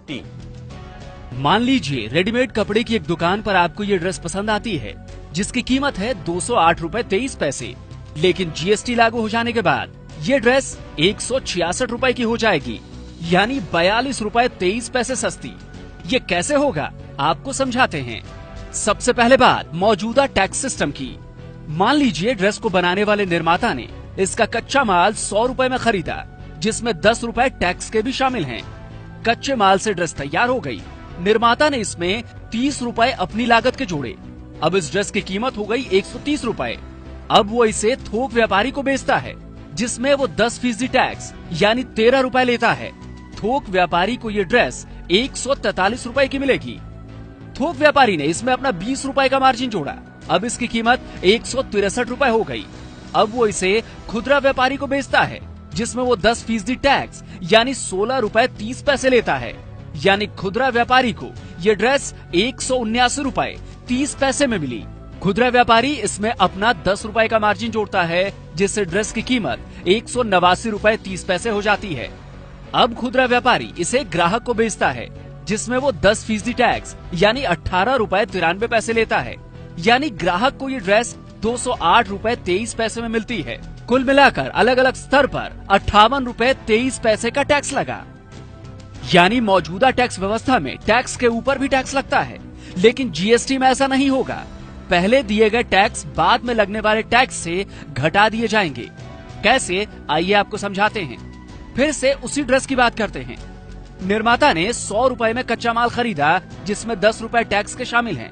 T. मान लीजिए readymade कपड़े की एक दुकान पर आपको ये ड्रेस पसंद आती है, जिसकी कीमत है 208.23 रुपए, लेकिन जीएसटी लागू हो जाने के बाद ये ड्रेस 166 रुपए की हो जाएगी, यानी 42.23 रुपए सस्ती। ये कैसे होगा, आपको समझाते हैं। सबसे पहले बात मौजूदा टैक्स सिस्टम की। मान लीजिए ड्रेस को बनाने वाले निर्माता ने इसका कच्चा माल 100 रुपए में खरीदा, जिसमें 10 रुपए टैक्स के भी शामिल हैं। कच्चे माल से ड्रेस तैयार हो गई, निर्माता ने इसमें 30 रुपए अपनी लागत के जोड़े। अब इस ड्रेस की कीमत हो गई 130 रुपए। अब वो इसे थोक व्यापारी को बेचता है, जिसमें वो 10% टैक्स यानी 13 रुपए लेता है। थोक व्यापारी को ये ड्रेस 143 रुपए की मिलेगी। थोक व्यापारी ने इसमें अपना 20 रुपए का मार्जिन जोड़ा, अब इसकी कीमत 163 रुपए हो गई। अब वो इसे खुदरा व्यापारी को बेचता है, जिसमें वो 10% टैक्स यानी 16 रुपए 30 पैसे लेता है। यानी खुदरा व्यापारी को ये ड्रेस 179 रुपए 30 पैसे में मिली। खुदरा व्यापारी इसमें अपना 10 रुपए का मार्जिन जोड़ता है, जिससे ड्रेस की कीमत 189 रुपए 30 पैसे हो जाती है। अब खुदरा व्यापारी इसे ग्राहक को बेचता है, जिसमें वो 10% टैक्स यानी 18 रुपए 93 पैसे लेता है। यानी ग्राहक को ये ड्रेस 208 रुपए 23 पैसे में मिलती है। कुल मिलाकर अलग अलग स्तर पर 58 रुपए 23 पैसे का टैक्स लगा। यानी मौजूदा टैक्स व्यवस्था में टैक्स के ऊपर भी टैक्स लगता है, लेकिन जीएसटी में ऐसा नहीं होगा। पहले दिए गए टैक्स बाद में लगने वाले टैक्स से घटा दिए जाएंगे। कैसे, आइए आपको समझाते हैं। फिर से उसी ड्रेस की बात करते हैं। निर्माता ने 100 रुपए में कच्चा माल खरीदा, जिसमें 10 रुपए टैक्स के शामिल हैं।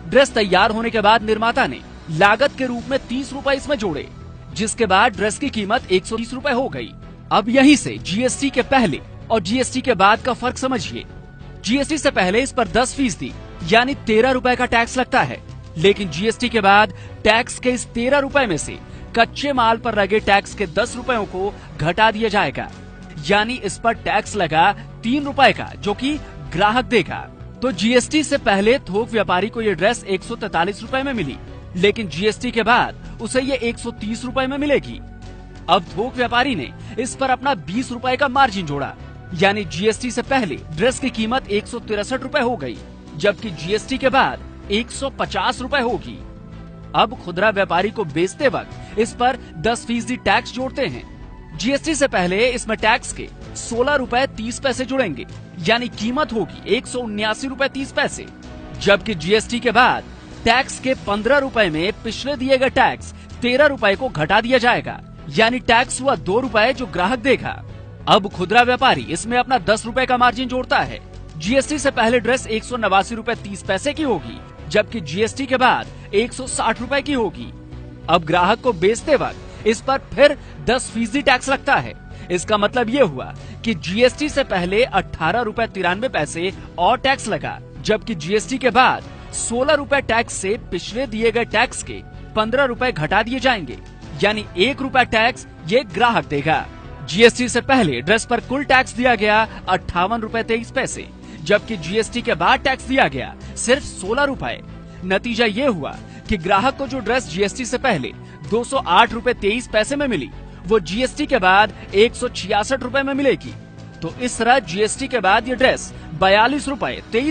ड्रेस तैयार होने के बाद निर्माता ने लागत के रूप में 30 रुपए इसमें जोड़े, जिसके बाद ड्रेस की कीमत 130 रुपए हो गई। अब यहीं से जीएसटी के पहले और जीएसटी के बाद का फर्क समझिए। जीएसटी से पहले इस पर 10% यानी 13 रुपए का टैक्स लगता है, लेकिन जीएसटी के बाद टैक्स के इस 13 रुपए में से कच्चे माल पर लगे टैक्स के 10 रुपयों को घटा दिया जाएगा। यानी इस पर टैक्स लगा 3 रुपए का, जो कि ग्राहक देगा। तो जीएसटी से पहले थोक व्यापारी को ये ड्रेस 143 रुपए में मिली, लेकिन जीएसटी के बाद उसे ये 130 रुपए में मिलेगी। अब थोक व्यापारी ने इस पर अपना 20 रुपए का मार्जिन जोड़ा, यानी जीएसटी से पहले ड्रेस की कीमत 163 रुपए हो गई, जबकि जीएसटी के बाद 150 रुपए होगी। अब खुदरा व्यापारी को बेचते वक्त इस पर 10% टैक्स जोड़ते हैं। जीएसटी से पहले इसमें टैक्स के 16 रुपए 30 पैसे जुड़ेंगे, यानी कीमत होगी 179 रुपए 30 पैसे, जबकि जीएसटी के बाद टैक्स के 15 रुपए में पिछले दिए गए टैक्स 13 रुपए को घटा दिया जाएगा, यानी टैक्स हुआ 2 रुपए जो ग्राहक देगा। अब खुदरा व्यापारी इसमें अपना 10 रुपए का मार्जिन जोड़ता है। जीएसटी से पहले ड्रेस 189 रुपए 30 पैसे की होगी, जबकि जीएसटी के बाद 160 रुपए की होगी। अब ग्राहक को बेचते वक्त इस पर फिर 10% टैक्स लगता है। इसका मतलब ये हुआ कि जीएसटी से पहले 18 रुपए 93 पैसे और टैक्स लगा, जबकि जीएसटी के बाद 16 रुपए टैक्स से पिछले दिए गए टैक्स के 15 रुपए घटा दिए जाएंगे, यानी 1 रुपया टैक्स ये ग्राहक देगा। जीएसटी से पहले ड्रेस पर कुल टैक्स दिया गया 58 रुपए 23 पैसे, जबकि जीएसटी के बाद टैक्स दिया गया सिर्फ 16 रुपए। नतीजा ये हुआ कि ग्राहक को जो ड्रेस जीएसटी से पहले 208 रुपए 23 पैसे में मिली, वो जीएसटी के बाद 166 रुपए में मिलेगी। तो इस तरह जीएसटी के बाद ये ड्रेस 42 रुपए 23